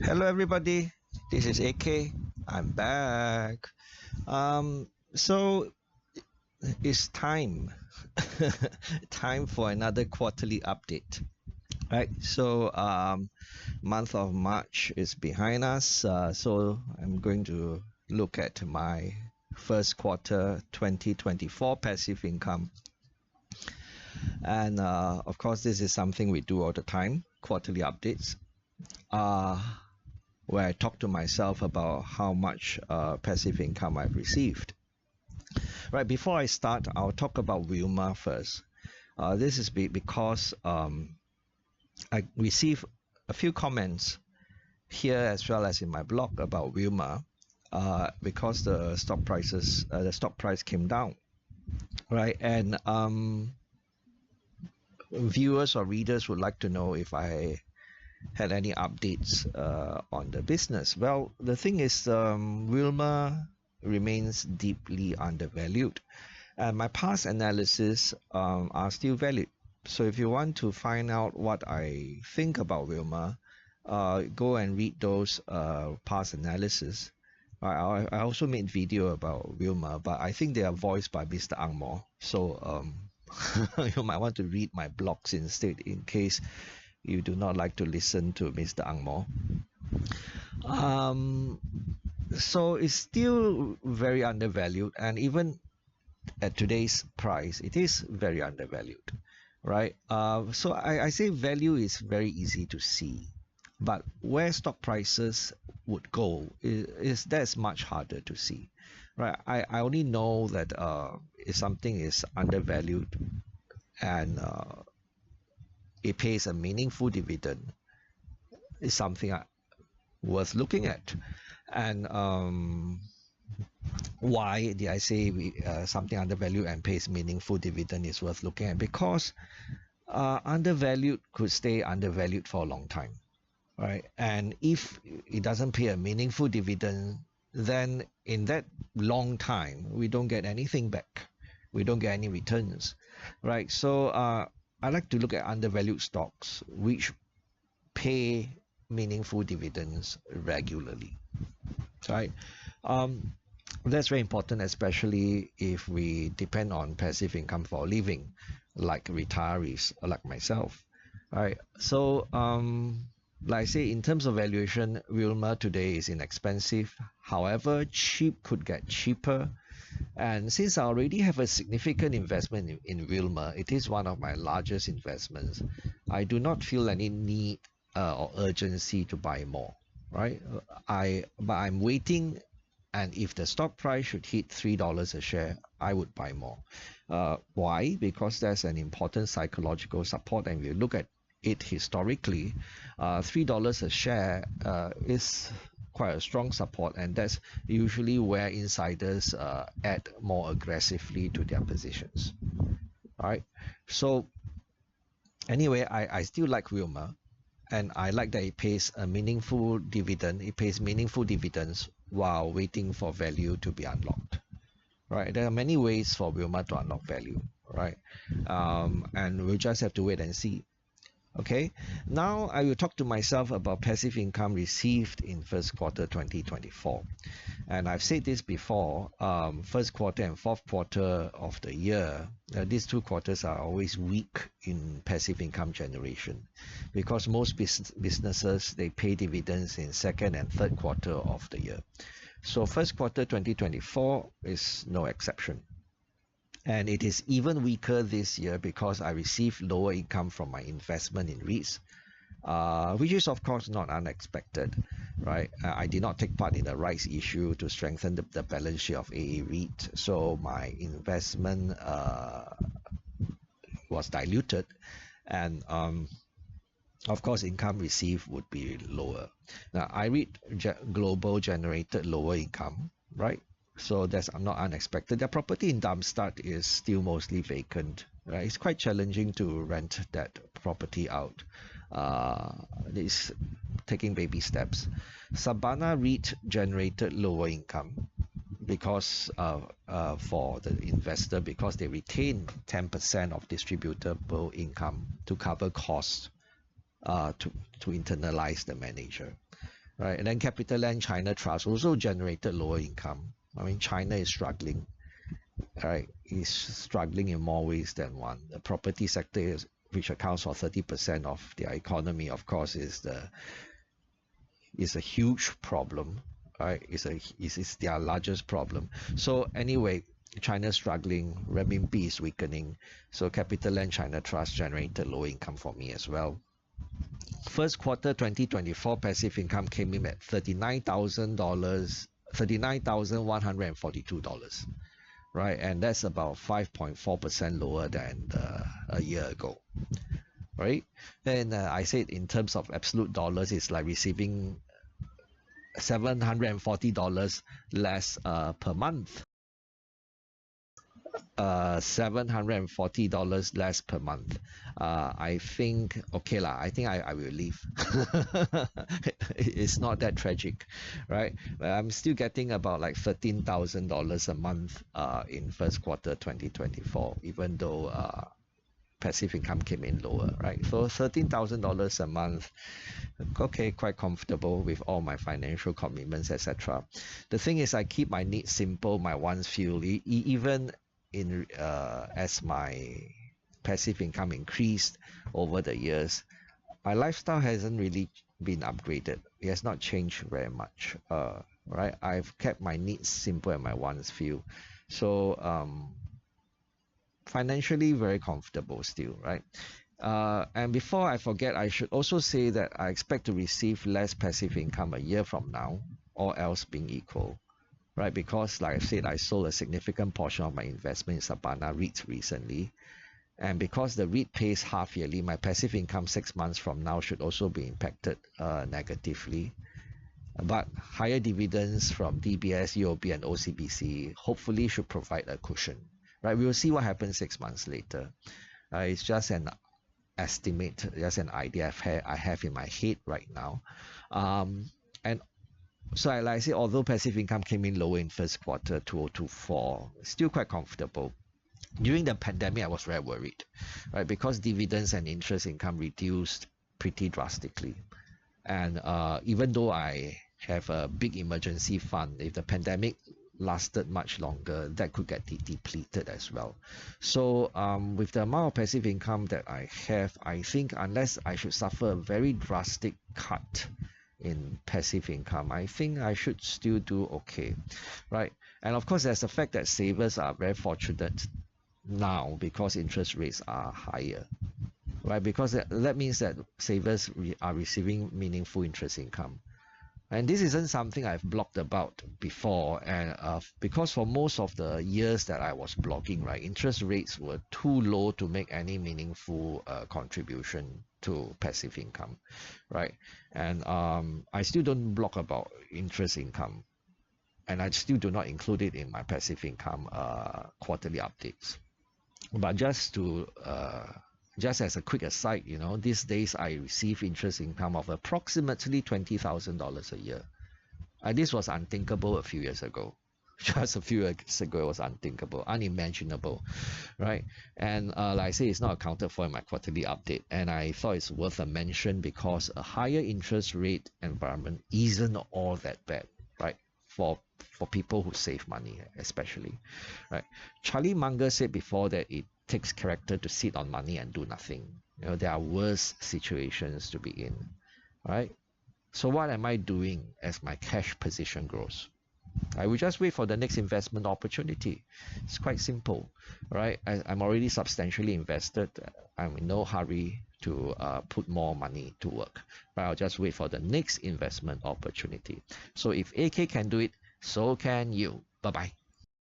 Hello, everybody. This is AK. I'm back. So it's time, time for another quarterly update. Right. So month of March is behind us. So I'm going to look at my first quarter 2024 passive income. And of course, this is something we do all the time, quarterly updates. Where I talk to myself about how much passive income I've received. Right, before I start, I'll talk about Wilmar first. This is because I received a few comments here as well as in my blog about Wilmar because the stock price came down, right? And viewers or readers would like to know if I had any updates on the business. Well, the thing is, Wilmar remains deeply undervalued, and my past analysis are still valid. So if you want to find out what I think about Wilmar, go and read those past analysis. I also made video about Wilmar, but I think they are voiced by Mr. Angmo. So you might want to read my blogs instead in case you do not like to listen to Mr. Angmo. So it's still very undervalued, and even at today's price, it is very undervalued, right? So I say value is very easy to see, but where stock prices would go is that's much harder to see, right? I only know that if something is undervalued and it pays a meaningful dividend is something worth looking at. And why did I say something undervalued and pays meaningful dividend is worth looking at? Because undervalued could stay undervalued for a long time, right? And if it doesn't pay a meaningful dividend, then in that long time we don't get anything back, we don't get any returns, right? So I like to look at undervalued stocks which pay meaningful dividends regularly, right? That's very important, especially if we depend on passive income for a living, like retirees, like myself, right? So like I say, in terms of valuation, Wilmar today is inexpensive. However, cheap could get cheaper. And since I already have a significant investment in Wilmar, it is one of my largest investments. I do not feel any need or urgency to buy more, right? But I'm waiting, and if the stock price should hit $3 a share, I would buy more. Why? Because there's an important psychological support, and if you look at it historically, $3 a share is quite a strong support, and that's usually where insiders add more aggressively to their positions. All right. So anyway, I still like Wilmar, and I like that it pays a meaningful dividend. It pays meaningful dividends while waiting for value to be unlocked. Right. There are many ways for Wilmar to unlock value. Right. And we'll just have to wait and see. Okay, now I will talk to myself about passive income received in first quarter 2024. And I've said this before, first quarter and fourth quarter of the year, these two quarters are always weak in passive income generation because most businesses, they pay dividends in second and third quarter of the year. So first quarter 2024 is no exception. And it is even weaker this year because I received lower income from my investment in REITs, which is of course not unexpected, right? I did not take part in the rights issue to strengthen the balance sheet of AA REIT, so my investment was diluted, and of course income received would be lower. Now iREIT Global generated lower income, right? So that's not unexpected. The property in Darmstadt is still mostly vacant, right? It's quite challenging to rent that property out. It's taking baby steps. Sabana REIT generated lower income because for the investor, because they retain 10% of distributable income to cover costs to internalize the manager. right? And then CapitaLand China Trust also generated lower income. I mean, China is struggling, right? Is struggling in more ways than one. The property sector is, which accounts for 30% of their economy, of course, is a huge problem, right? It's their largest problem. So anyway, China struggling, renminbi is weakening. So CapitaLand China Trust generated low income for me as well. First quarter 2024 passive income came in at $39,142, right? And that's about 5.4% lower than a year ago, right? And I said in terms of absolute dollars, it's like receiving $740 less per month. $740 less per month. I think okay lah. I think I will leave. It's not that tragic, right? But I'm still getting about like $13,000 a month in first quarter 2024, even though passive income came in lower, right? So $13,000 a month, okay, quite comfortable with all my financial commitments, etc. The thing is, I keep my needs simple, my wants few, even in as my passive income increased over the years. My lifestyle hasn't really been upgraded. It has not changed very much, right? I've kept my needs simple and my wants few. So financially very comfortable still, right? And before I forget, I should also say that I expect to receive less passive income a year from now, all else being equal, right? Because like I said, I sold a significant portion of my investment in Sabana REITs recently. And because the REIT pays half yearly, my passive income 6 months from now should also be impacted negatively. But higher dividends from DBS, UOB, and OCBC hopefully should provide a cushion, right? We will see what happens 6 months later. It's just an estimate, just an idea I have in my head right now. And so like I said, although passive income came in lower in first quarter 2024, still quite comfortable. During the pandemic, I was very worried, right? Because dividends and interest income reduced pretty drastically. And even though I have a big emergency fund, if the pandemic lasted much longer, that could get depleted as well. So with the amount of passive income that I have, I think unless I should suffer a very drastic cut in passive income, I think I should still do okay, right? And of course, there's the fact that savers are very fortunate now because interest rates are higher, right? Because that means that savers are receiving meaningful interest income. And this isn't something I've blogged about before, and because for most of the years that I was blogging, right, interest rates were too low to make any meaningful contribution to passive income, right? And I still don't blog about interest income, and I still do not include it in my passive income quarterly updates. But just as a quick aside, these days I receive interest income of approximately $20,000 a year. This was unthinkable a few years ago. Just a few years ago, it was unthinkable, unimaginable, right? And like I say, it's not accounted for in my quarterly update. And I thought it's worth a mention because a higher interest rate environment isn't all that bad, right? For people who save money, especially, right? Charlie Munger said before that it takes character to sit on money and do nothing. There are worse situations to be in, right? So what am I doing as my cash position grows? I will just wait for the next investment opportunity. It's quite simple, right? I'm already substantially invested. I'm in no hurry to put more money to work, but I'll just wait for the next investment opportunity. So if AK can do it, so can you. Bye-bye.